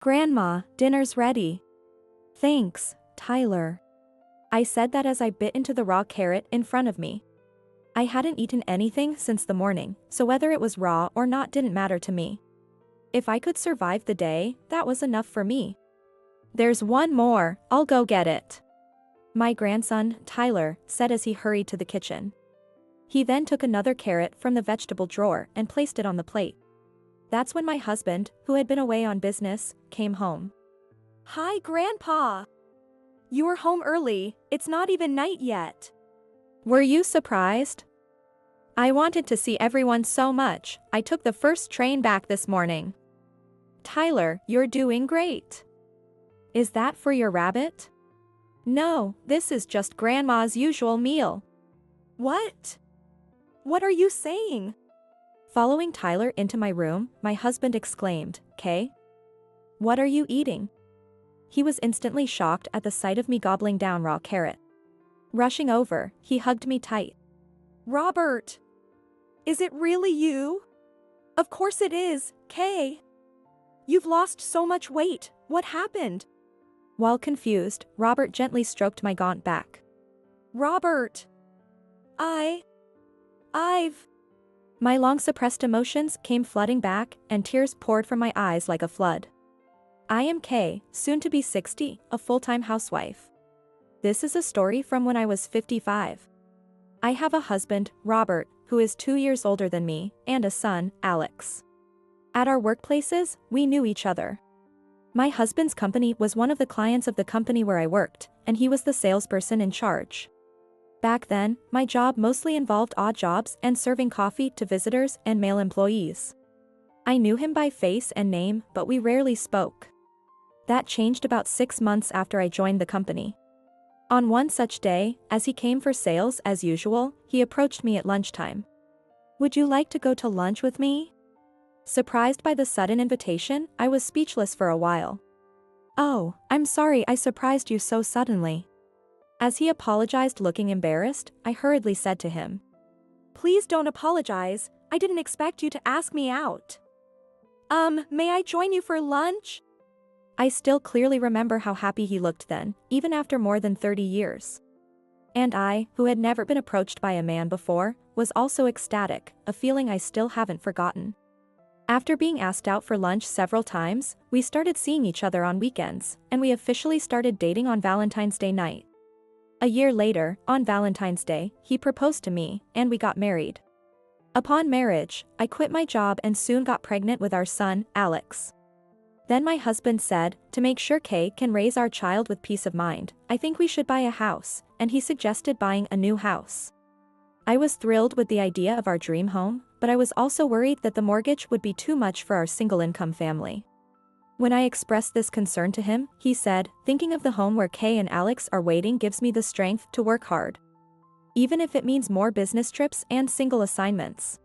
Grandma, dinner's ready. Thanks, Tyler. I said that as I bit into the raw carrot in front of me. I hadn't eaten anything since the morning, so whether it was raw or not didn't matter to me. If I could survive the day, that was enough for me. There's one more, I'll go get it. My grandson, Tyler, said as he hurried to the kitchen. He then took another carrot from the vegetable drawer and placed it on the plate. That's when my husband, who had been away on business, came home. Hi, Grandpa. You were home early, it's not even night yet. Were you surprised? I wanted to see everyone so much, I took the first train back this morning. Tyler, you're doing great. Is that for your rabbit? No, this is just Grandma's usual meal. What? What are you saying? Following Tyler into my room, my husband exclaimed, "Kay? What are you eating?" He was instantly shocked at the sight of me gobbling down raw carrot. Rushing over, he hugged me tight. Robert! Is it really you? Of course it is, Kay. You've lost so much weight, what happened? While confused, Robert gently stroked my gaunt back. Robert! I've... My long-suppressed emotions came flooding back, and tears poured from my eyes like a flood. I am Kay, soon to be 60, a full-time housewife. This is a story from when I was 55. I have a husband, Robert, who is 2 years older than me, and a son, Alex. At our workplaces, we knew each other. My husband's company was one of the clients of the company where I worked, and he was the salesperson in charge. Back then, my job mostly involved odd jobs and serving coffee to visitors and male employees. I knew him by face and name, but we rarely spoke. That changed about 6 months after I joined the company. On one such day, as he came for sales as usual, he approached me at lunchtime. Would you like to go to lunch with me? Surprised by the sudden invitation, I was speechless for a while. Oh, I'm sorry I surprised you so suddenly. As he apologized looking embarrassed, I hurriedly said to him. Please don't apologize, I didn't expect you to ask me out. May I join you for lunch? I still clearly remember how happy he looked then, even after more than 30 years. And I, who had never been approached by a man before, was also ecstatic, a feeling I still haven't forgotten. After being asked out for lunch several times, we started seeing each other on weekends, and we officially started dating on Valentine's Day night. A year later, on Valentine's Day, he proposed to me, and we got married. Upon marriage, I quit my job and soon got pregnant with our son, Alex. Then my husband said, to make sure Kay can raise our child with peace of mind, I think we should buy a house, and he suggested buying a new house. I was thrilled with the idea of our dream home, but I was also worried that the mortgage would be too much for our single-income family. When I expressed this concern to him, he said, thinking of the home where Kay and Alex are waiting gives me the strength to work hard. Even if it means more business trips and single assignments.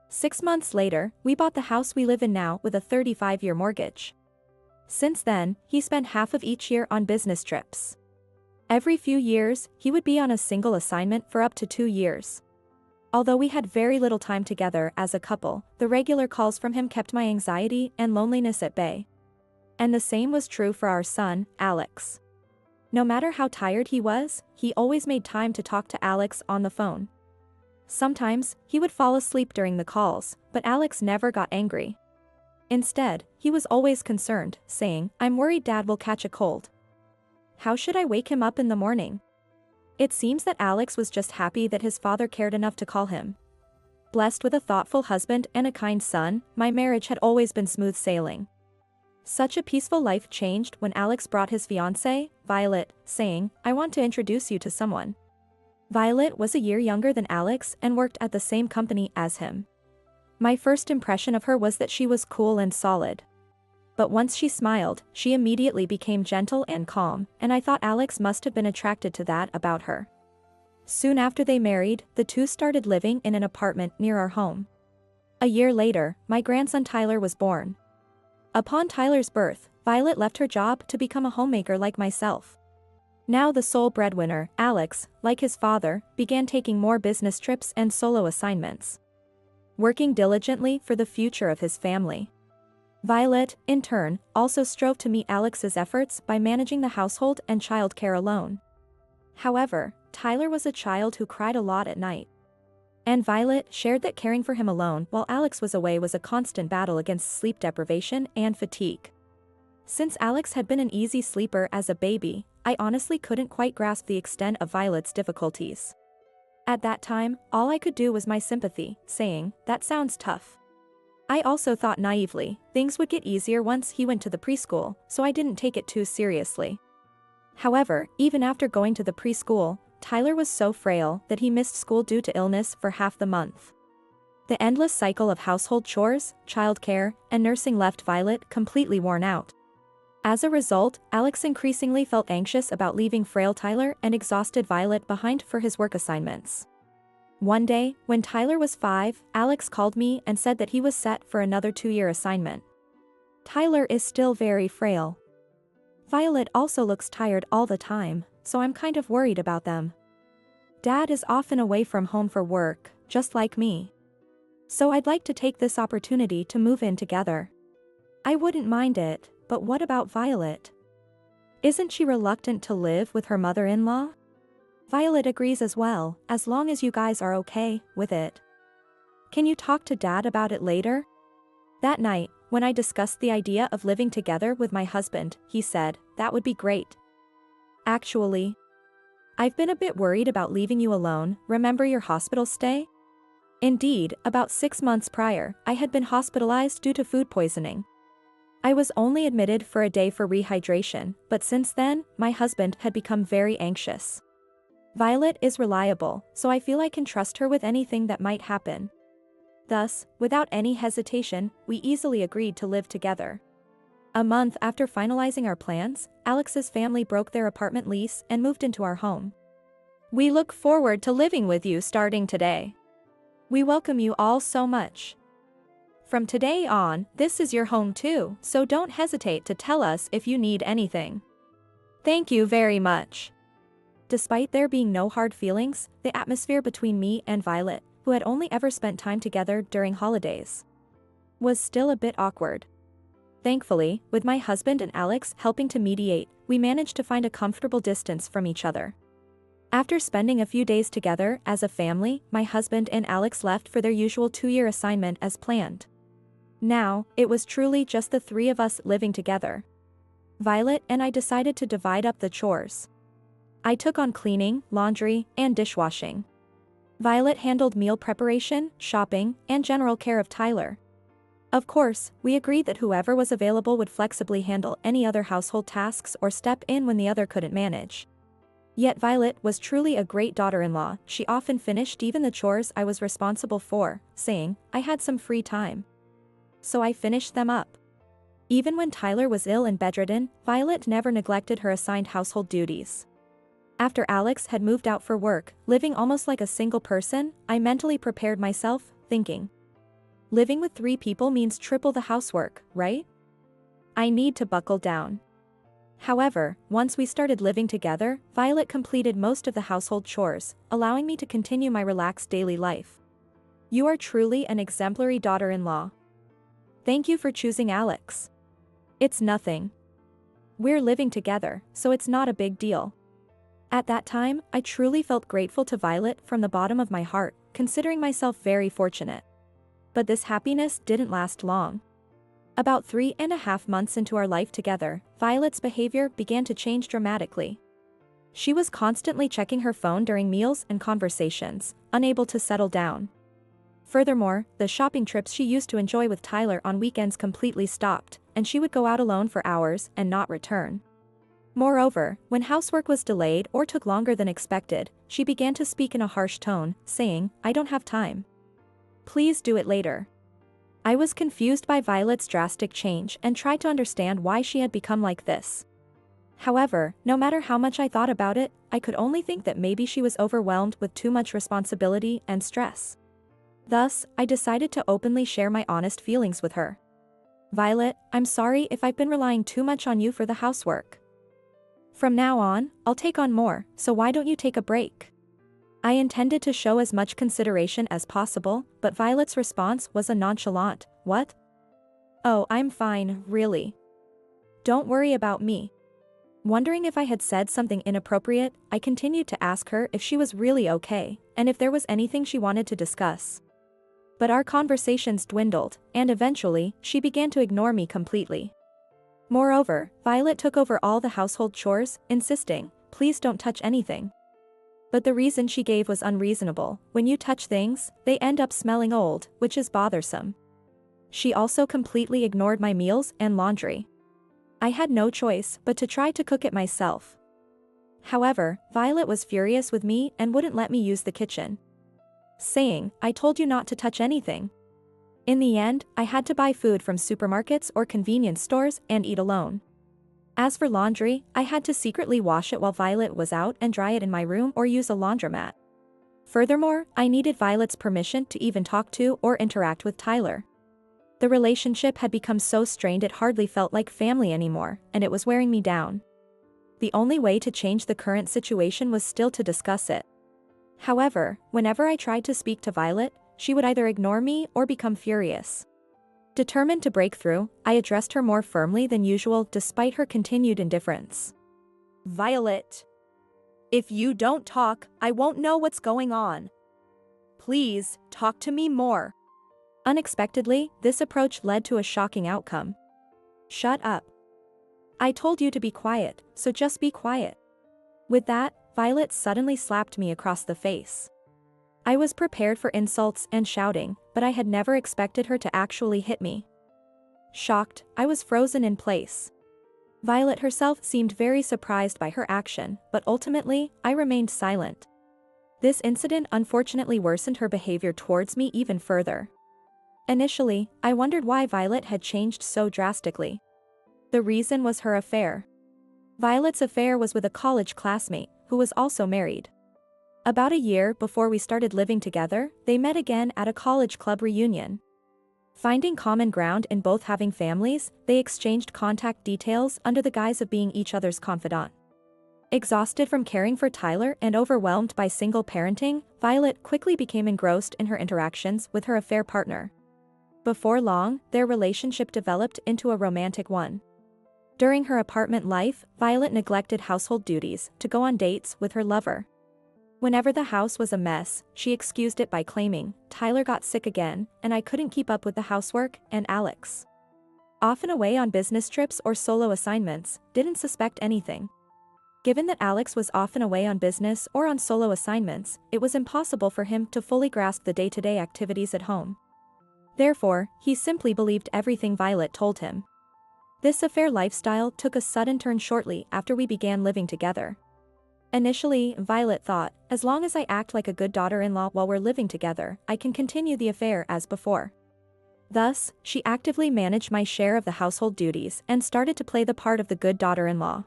6 months later, we bought the house we live in now with a 35-year mortgage. Since then, he spent half of each year on business trips. Every few years, he would be on a single assignment for up to 2 years. Although we had very little time together as a couple, the regular calls from him kept my anxiety and loneliness at bay. And the same was true for our son, Alex. No matter how tired he was, he always made time to talk to Alex on the phone. Sometimes, he would fall asleep during the calls, but Alex never got angry. Instead, he was always concerned, saying, I'm worried Dad will catch a cold. How should I wake him up in the morning? It seems that Alex was just happy that his father cared enough to call him. Blessed with a thoughtful husband and a kind son, my marriage had always been smooth sailing. Such a peaceful life changed when Alex brought his fiancée, Violet, saying, I want to introduce you to someone. Violet was a year younger than Alex and worked at the same company as him. My first impression of her was that she was cool and solid. But once she smiled, she immediately became gentle and calm, and I thought Alex must have been attracted to that about her. Soon after they married, the two started living in an apartment near our home. A year later, my grandson Tyler was born. Upon Tyler's birth, Violet left her job to become a homemaker like myself. Now the sole breadwinner, Alex, like his father, began taking more business trips and solo assignments. Working diligently for the future of his family. Violet, in turn, also strove to meet Alex's efforts by managing the household and childcare alone. However, Tyler was a child who cried a lot at night. And Violet shared that caring for him alone while Alex was away was a constant battle against sleep deprivation and fatigue. Since Alex had been an easy sleeper as a baby, I honestly couldn't quite grasp the extent of Violet's difficulties. At that time, all I could do was my sympathy, saying, "That sounds tough." I also thought naively, things would get easier once he went to the preschool, so I didn't take it too seriously. However, even after going to the preschool, Tyler was so frail that he missed school due to illness for half the month. The endless cycle of household chores, childcare, and nursing left Violet completely worn out. As a result, Alex increasingly felt anxious about leaving frail Tyler and exhausted Violet behind for his work assignments. One day, when Tyler was 5, Alex called me and said that he was set for another 2-year assignment. Tyler is still very frail. Violet also looks tired all the time, so I'm kind of worried about them. Dad is often away from home for work, just like me. So I'd like to take this opportunity to move in together. I wouldn't mind it, but what about Violet? Isn't she reluctant to live with her mother-in-law? Violet agrees as well, as long as you guys are okay with it. Can you talk to Dad about it later? That night, when I discussed the idea of living together with my husband, he said, "That would be great. Actually, I've been a bit worried about leaving you alone. Remember your hospital stay?" Indeed, about 6 months prior, I had been hospitalized due to food poisoning. I was only admitted for a day for rehydration, but since then, my husband had become very anxious. Violet is reliable, so I feel I can trust her with anything that might happen. Thus, without any hesitation, we easily agreed to live together. A month after finalizing our plans, Alex's family broke their apartment lease and moved into our home. "We look forward to living with you starting today. We welcome you all so much. From today on, this is your home too, so don't hesitate to tell us if you need anything. Thank you very much." Despite there being no hard feelings, the atmosphere between me and Violet, who had only ever spent time together during holidays, was still a bit awkward. Thankfully, with my husband and Alex helping to mediate, we managed to find a comfortable distance from each other. After spending a few days together as a family, my husband and Alex left for their usual 2-year assignment as planned. Now, it was truly just the 3 of us living together. Violet and I decided to divide up the chores. I took on cleaning, laundry, and dishwashing. Violet handled meal preparation, shopping, and general care of Tyler. Of course, we agreed that whoever was available would flexibly handle any other household tasks or step in when the other couldn't manage. Yet Violet was truly a great daughter-in-law. She often finished even the chores I was responsible for, saying, "I had some free time, so I finished them up." Even when Tyler was ill and bedridden, Violet never neglected her assigned household duties. After Alex had moved out for work, living almost like a single person, I mentally prepared myself, thinking, living with 3 people means triple the housework, right? I need to buckle down. However, once we started living together, Violet completed most of the household chores, allowing me to continue my relaxed daily life. You are truly an exemplary daughter-in-law. Thank you for choosing Alex. It's nothing. We're living together, so it's not a big deal. At that time, I truly felt grateful to Violet from the bottom of my heart, considering myself very fortunate. But this happiness didn't last long. About 3.5 months into our life together, Violet's behavior began to change dramatically. She was constantly checking her phone during meals and conversations, unable to settle down. Furthermore, the shopping trips she used to enjoy with Tyler on weekends completely stopped, and she would go out alone for hours and not return. Moreover, when housework was delayed or took longer than expected, she began to speak in a harsh tone, saying, "I don't have time. Please do it later." I was confused by Violet's drastic change and tried to understand why she had become like this. However, no matter how much I thought about it, I could only think that maybe she was overwhelmed with too much responsibility and stress. Thus, I decided to openly share my honest feelings with her. "Violet, I'm sorry if I've been relying too much on you for the housework. From now on, I'll take on more, so why don't you take a break?" I intended to show as much consideration as possible, but Violet's response was a nonchalant, "What? Oh, I'm fine, really. Don't worry about me. Wondering if I had said something inappropriate, I continued to ask her if she was really okay, and if there was anything she wanted to discuss. But our conversations dwindled, and eventually, she began to ignore me completely. Moreover, Violet took over all the household chores, insisting, "Please don't touch anything." But the reason she gave was unreasonable. When you touch things, they end up smelling old, which is bothersome. She also completely ignored my meals and laundry. I had no choice but to try to cook it myself. However, Violet was furious with me and wouldn't let me use the kitchen, saying, "I told you not to touch anything." In the end, I had to buy food from supermarkets or convenience stores and eat alone. As for laundry, I had to secretly wash it while Violet was out and dry it in my room or use a laundromat. Furthermore, I needed Violet's permission to even talk to or interact with Tyler. The relationship had become so strained it hardly felt like family anymore, and it was wearing me down. The only way to change the current situation was still to discuss it. However, whenever I tried to speak to Violet, she would either ignore me or become furious. Determined to break through, I addressed her more firmly than usual despite her continued indifference. "Violet, if you don't talk, I won't know what's going on. Please, talk to me more." Unexpectedly, this approach led to a shocking outcome. "Shut up. I told you to be quiet, so just be quiet." With that, Violet suddenly slapped me across the face. I was prepared for insults and shouting, but I had never expected her to actually hit me. Shocked, I was frozen in place. Violet herself seemed very surprised by her action, but ultimately, I remained silent. This incident unfortunately worsened her behavior towards me even further. Initially, I wondered why Violet had changed so drastically. The reason was her affair. Violet's affair was with a college classmate, who was also married. About a year before we started living together, they met again at a college club reunion. Finding common ground in both having families, they exchanged contact details under the guise of being each other's confidant. Exhausted from caring for Tyler and overwhelmed by single parenting, Violet quickly became engrossed in her interactions with her affair partner. Before long, their relationship developed into a romantic one. During her apartment life, Violet neglected household duties to go on dates with her lover. Whenever the house was a mess, she excused it by claiming, "Tyler got sick again, and I couldn't keep up with the housework," and Alex, often away on business trips or solo assignments, didn't suspect anything. Given that Alex was often away on business or on solo assignments, it was impossible for him to fully grasp the day-to-day activities at home. Therefore, he simply believed everything Violet told him. This affair lifestyle took a sudden turn shortly after we began living together. Initially, Violet thought, as long as I act like a good daughter-in-law while we're living together, I can continue the affair as before. Thus, she actively managed my share of the household duties and started to play the part of the good daughter-in-law.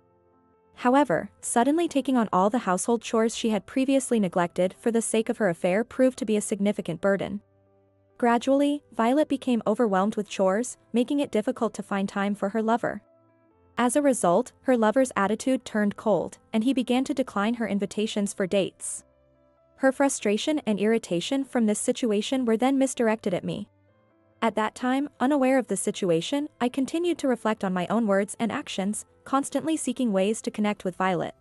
However, suddenly taking on all the household chores she had previously neglected for the sake of her affair proved to be a significant burden. Gradually, Violet became overwhelmed with chores, making it difficult to find time for her lover. As a result, her lover's attitude turned cold, and he began to decline her invitations for dates. Her frustration and irritation from this situation were then misdirected at me. At that time, unaware of the situation, I continued to reflect on my own words and actions, constantly seeking ways to connect with Violet.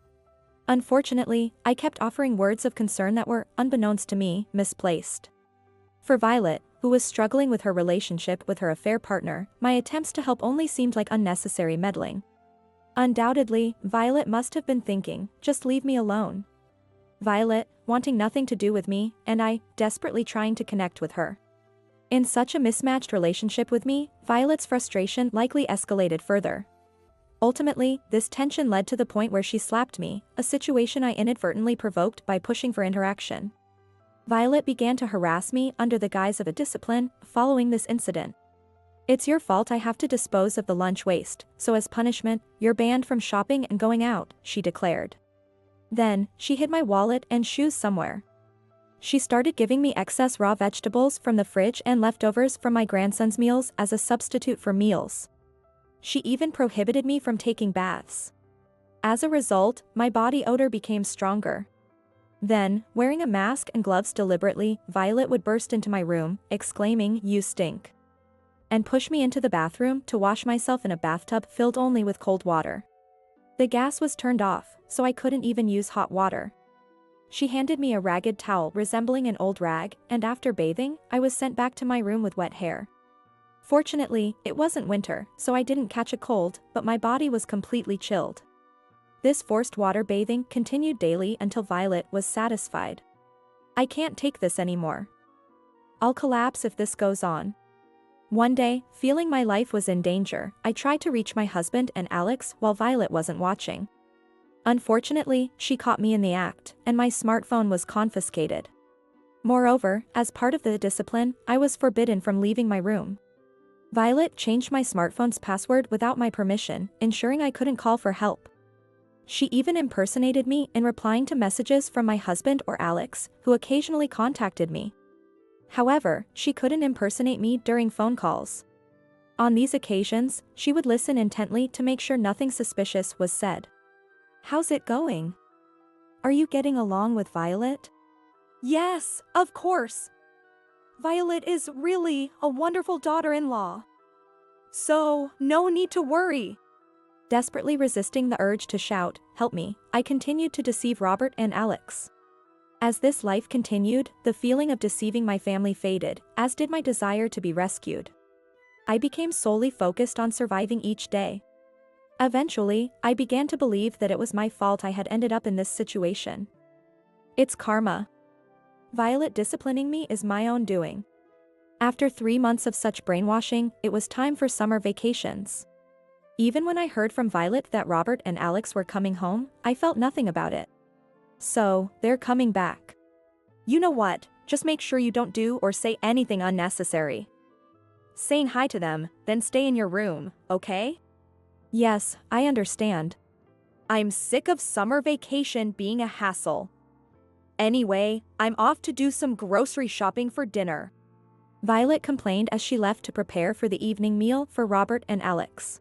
Unfortunately, I kept offering words of concern that were, unbeknownst to me, misplaced. For Violet, who was struggling with her relationship with her affair partner, my attempts to help only seemed like unnecessary meddling. Undoubtedly, Violet must have been thinking, "Just leave me alone." Violet, wanting nothing to do with me, and I, desperately trying to connect with her. In such a mismatched relationship with me, Violet's frustration likely escalated further. Ultimately, this tension led to the point where she slapped me, a situation I inadvertently provoked by pushing for interaction. Violet began to harass me under the guise of a discipline following this incident. "It's your fault I have to dispose of the lunch waste, so as punishment, you're banned from shopping and going out," she declared. Then, she hid my wallet and shoes somewhere. She started giving me excess raw vegetables from the fridge and leftovers from my grandson's meals as a substitute for meals. She even prohibited me from taking baths. As a result, my body odor became stronger. Then, wearing a mask and gloves deliberately, Violet would burst into my room, exclaiming, "You stink. and pushed me into the bathroom to wash myself in a bathtub filled only with cold water. The gas was turned off, so I couldn't even use hot water. She handed me a ragged towel resembling an old rag, and after bathing, I was sent back to my room with wet hair. Fortunately, it wasn't winter, so I didn't catch a cold, but my body was completely chilled. This forced water bathing continued daily until Violet was satisfied. I can't take this anymore. I'll collapse if this goes on. One day, feeling my life was in danger, I tried to reach my husband and Alex while Violet wasn't watching. Unfortunately, she caught me in the act, and my smartphone was confiscated. Moreover, as part of the discipline, I was forbidden from leaving my room. Violet changed my smartphone's password without my permission, ensuring I couldn't call for help. She even impersonated me in replying to messages from my husband or Alex, who occasionally contacted me. However, she couldn't impersonate me during phone calls. On these occasions, she would listen intently to make sure nothing suspicious was said. "How's it going? Are you getting along with Violet?" "Yes, of course. Violet is really a wonderful daughter-in-law. So, no need to worry." Desperately resisting the urge to shout, "Help me," I continued to deceive Robert and Alex. As this life continued, the feeling of deceiving my family faded, as did my desire to be rescued. I became solely focused on surviving each day. Eventually, I began to believe that it was my fault I had ended up in this situation. It's karma. Violet disciplining me is my own doing. After 3 months of such brainwashing, it was time for summer vacations. Even when I heard from Violet that Robert and Alex were coming home, I felt nothing about it. So, they're coming back. You know what, just make sure you don't do or say anything unnecessary. Saying hi to them, then stay in your room, okay? Yes, I understand. I'm sick of summer vacation being a hassle. Anyway, I'm off to do some grocery shopping for dinner. Violet complained as she left to prepare for the evening meal for Robert and Alex.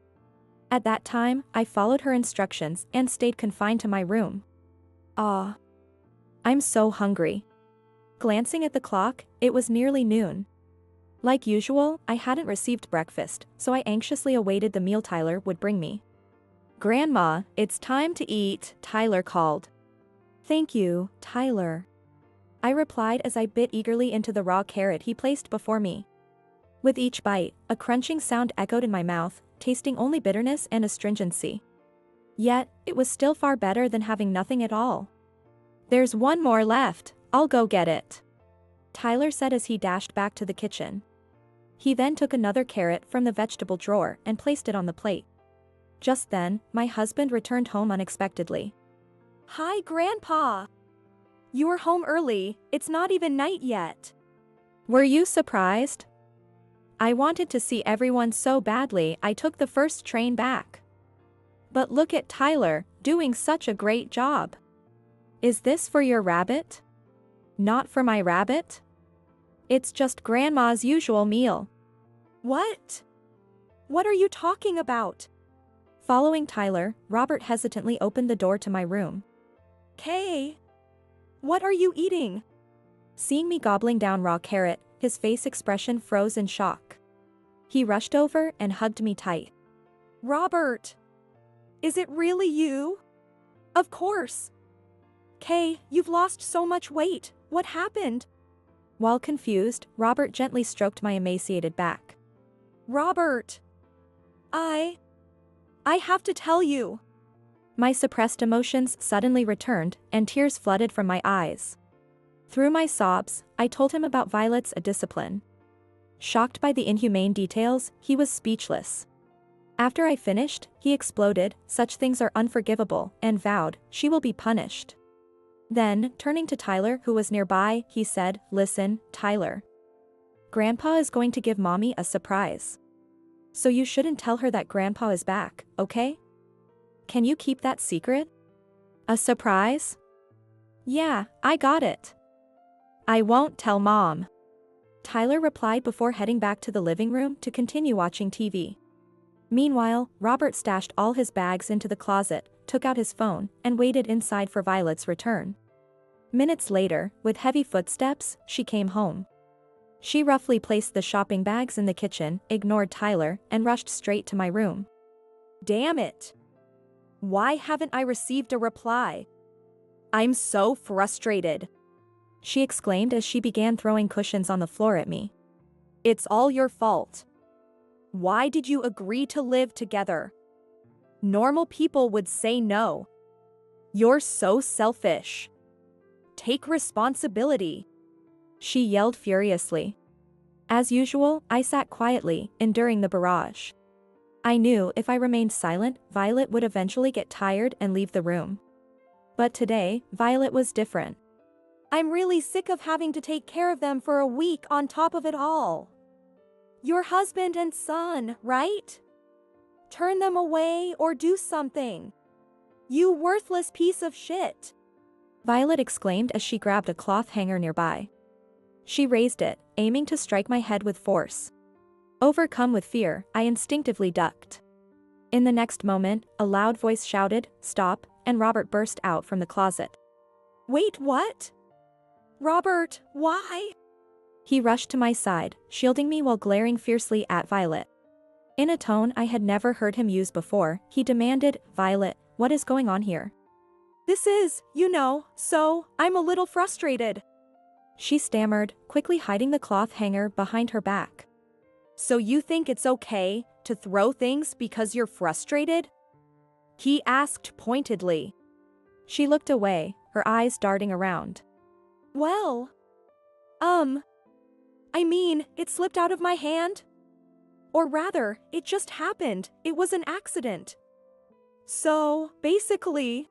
At that time, I followed her instructions and stayed confined to my room. I'm so hungry. Glancing at the clock, it was nearly noon. Like usual, I hadn't received breakfast, so I anxiously awaited the meal Tyler would bring me. "Grandma, it's time to eat," Tyler called. "Thank you, Tyler," I replied as I bit eagerly into the raw carrot he placed before me. With each bite, a crunching sound echoed in my mouth, tasting only bitterness and astringency. Yet, it was still far better than having nothing at all. "There's one more left, I'll go get it," Tyler said as he dashed back to the kitchen. He then took another carrot from the vegetable drawer and placed it on the plate. Just then, my husband returned home unexpectedly. "Hi, Grandpa. You were home early, it's not even night yet." "Were you surprised? I wanted to see everyone so badly I took the first train back. But look at Tyler, doing such a great job. Is this for your rabbit?" "Not for my rabbit. It's just Grandma's usual meal." What? What are you talking about?" Following Tyler, Robert hesitantly opened the door to my room. "Kay, what are you eating?" Seeing me gobbling down raw carrot, his face expression froze in shock. He rushed over and hugged me tight. "Robert, is it really you?" "Of course." "Kay, you've lost so much weight, what happened?" While confused, Robert gently stroked my emaciated back. "Robert, I have to tell you." My suppressed emotions suddenly returned, and tears flooded from my eyes. Through my sobs, I told him about Violet's discipline. Shocked by the inhumane details, he was speechless. After I finished, he exploded, "Such things are unforgivable," and vowed, "She will be punished." Then, turning to Tyler who was nearby, he said, "Listen, Tyler. Grandpa is going to give Mommy a surprise. So you shouldn't tell her that Grandpa is back, okay? Can you keep that secret?" "A surprise?" "Yeah, I got it. I won't tell Mom," Tyler replied before heading back to the living room to continue watching TV. Meanwhile, Robert stashed all his bags into the closet, took out his phone, and waited inside for Violet's return. Minutes later, with heavy footsteps, she came home. She roughly placed the shopping bags in the kitchen, ignored Tyler, and rushed straight to my room. Damn it. Why haven't I received a reply? I'm so frustrated. She exclaimed as she began throwing cushions on the floor at me. It's all your fault. Why did you agree to live together? Normal people would say no. You're so selfish. Take responsibility. She yelled furiously. As usual, I sat quietly, enduring the barrage. I knew if I remained silent, Violet would eventually get tired and leave the room. But today, Violet was different. I'm really sick of having to take care of them for a week on top of it all. Your husband and son, right? Turn them away or do something. You worthless piece of shit. Violet exclaimed as she grabbed a cloth hanger nearby. She raised it, aiming to strike my head with force. Overcome with fear, I instinctively ducked. In the next moment, a loud voice shouted, "Stop," and Robert burst out from the closet. Wait, what? Robert, why? He rushed to my side, shielding me while glaring fiercely at Violet. In a tone I had never heard him use before, he demanded, "Violet, what is going on here?" This is, so I'm a little frustrated. She stammered, quickly hiding the cloth hanger behind her back. So you think it's okay to throw things because you're frustrated? He asked pointedly. She looked away, her eyes darting around. Well, it slipped out of my hand. Or rather, it just happened, it was an accident. So, basically...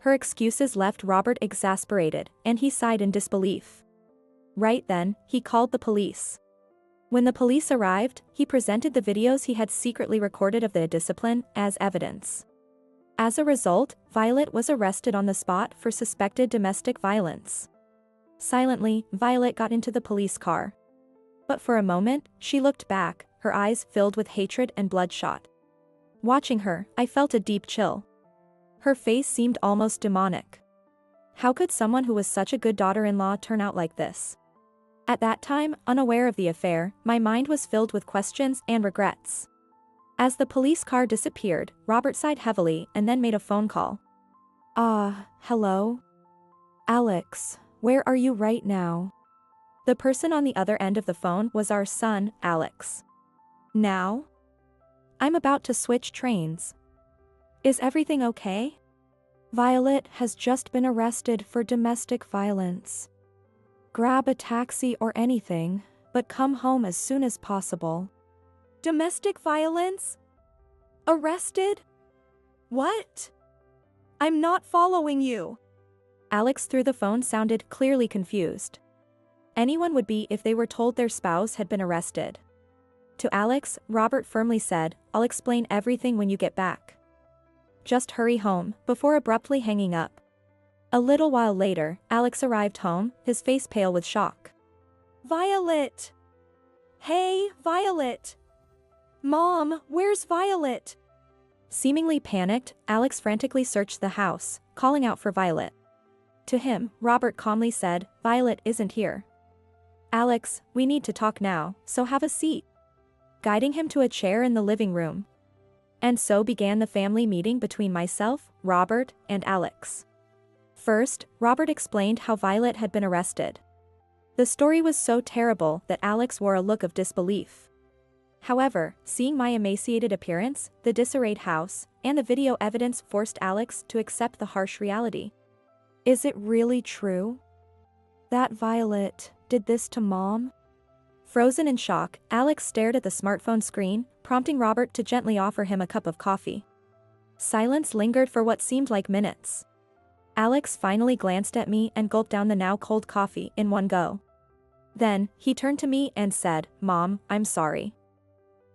Her excuses left Robert exasperated, and he sighed in disbelief. Right then, he called the police. When the police arrived, he presented the videos he had secretly recorded of the discipline as evidence. As a result, Violet was arrested on the spot for suspected domestic violence. Silently, Violet got into the police car. But for a moment, she looked back, her eyes filled with hatred and bloodshot. Watching her, I felt a deep chill. Her face seemed almost demonic. How could someone who was such a good daughter-in-law turn out like this? At that time, unaware of the affair, my mind was filled with questions and regrets. As the police car disappeared, Robert sighed heavily and then made a phone call. Hello? Alex, where are you right now? The person on the other end of the phone was our son, Alex. Now? I'm about to switch trains. Is everything okay? Violet has just been arrested for domestic violence. Grab a taxi or anything, but come home as soon as possible. Domestic violence? Arrested? What? I'm not following you. Alex through the phone sounded clearly confused. Anyone would be if they were told their spouse had been arrested. To Alex, Robert firmly said, "I'll explain everything when you get back. Just hurry home," before abruptly hanging up. A little while later, Alex arrived home, his face pale with shock. Violet! Hey, Violet! Mom, where's Violet? Seemingly panicked, Alex frantically searched the house, calling out for Violet. To him, Robert calmly said, "Violet isn't here." "Alex, we need to talk now, so have a seat," guiding him to a chair in the living room. And so began the family meeting between myself, Robert, and Alex. First, Robert explained how Violet had been arrested. The story was so terrible that Alex wore a look of disbelief. However, seeing my emaciated appearance, the disarrayed house, and the video evidence forced Alex to accept the harsh reality. "Is it really true that Violet did this to Mom?" Frozen in shock, Alex stared at the smartphone screen, prompting Robert to gently offer him a cup of coffee. Silence lingered for what seemed like minutes. Alex finally glanced at me and gulped down the now cold coffee in one go. Then, he turned to me and said, "Mom, I'm sorry.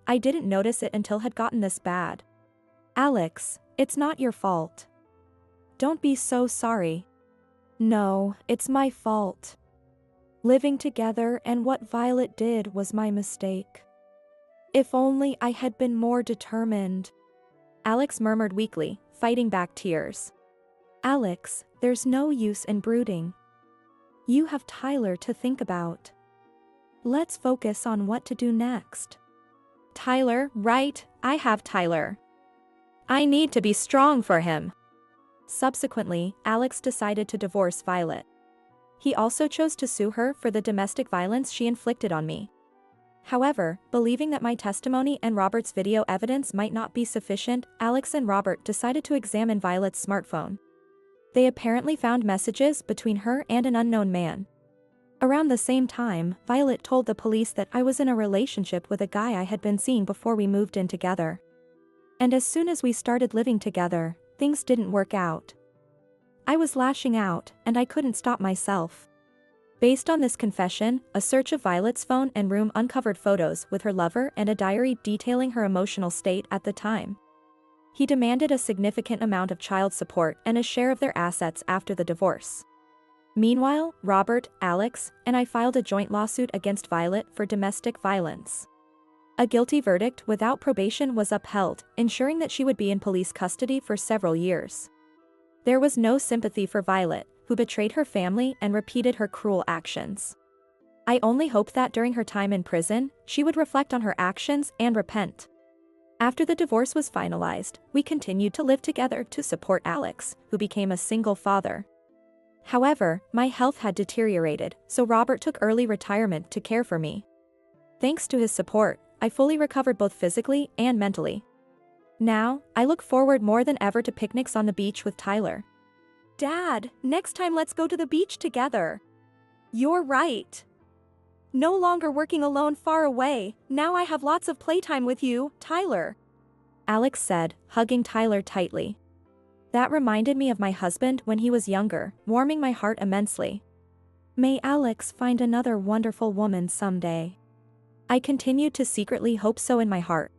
I didn't notice it until it had gotten this bad." "Alex, it's not your fault. Don't be so sorry." "No, it's my fault. Living together and what Violet did was my mistake. If only I had been more determined." Alex murmured weakly, fighting back tears. "Alex, there's no use in brooding. You have Tyler to think about. Let's focus on what to do next. Tyler, right? I have Tyler. I need to be strong for him. Subsequently, Alex decided to divorce Violet. He also chose to sue her for the domestic violence she inflicted on me. However, believing that my testimony and Robert's video evidence might not be sufficient, Alex and Robert decided to examine Violet's smartphone. They apparently found messages between her and an unknown man. Around the same time, Violet told the police that I was in a relationship with a guy I had been seeing before we moved in together. And as soon as we started living together, things didn't work out. I was lashing out, and I couldn't stop myself. Based on this confession, a search of Violet's phone and room uncovered photos with her lover and a diary detailing her emotional state at the time. He demanded a significant amount of child support and a share of their assets after the divorce. Meanwhile, Robert, Alex, and I filed a joint lawsuit against Violet for domestic violence. A guilty verdict without probation was upheld, ensuring that she would be in police custody for several years. There was no sympathy for Violet, who betrayed her family and repeated her cruel actions. I only hoped that during her time in prison, she would reflect on her actions and repent. After the divorce was finalized, we continued to live together to support Alex, who became a single father. However, my health had deteriorated, so Robert took early retirement to care for me. Thanks to his support, I fully recovered both physically and mentally. Now, I look forward more than ever to picnics on the beach with Tyler. Dad, next time let's go to the beach together. You're right. No longer working alone far away, now I have lots of playtime with you, Tyler. Alex said, hugging Tyler tightly. That reminded me of my husband when he was younger, warming my heart immensely. May Alex find another wonderful woman someday. I continued to secretly hope so in my heart.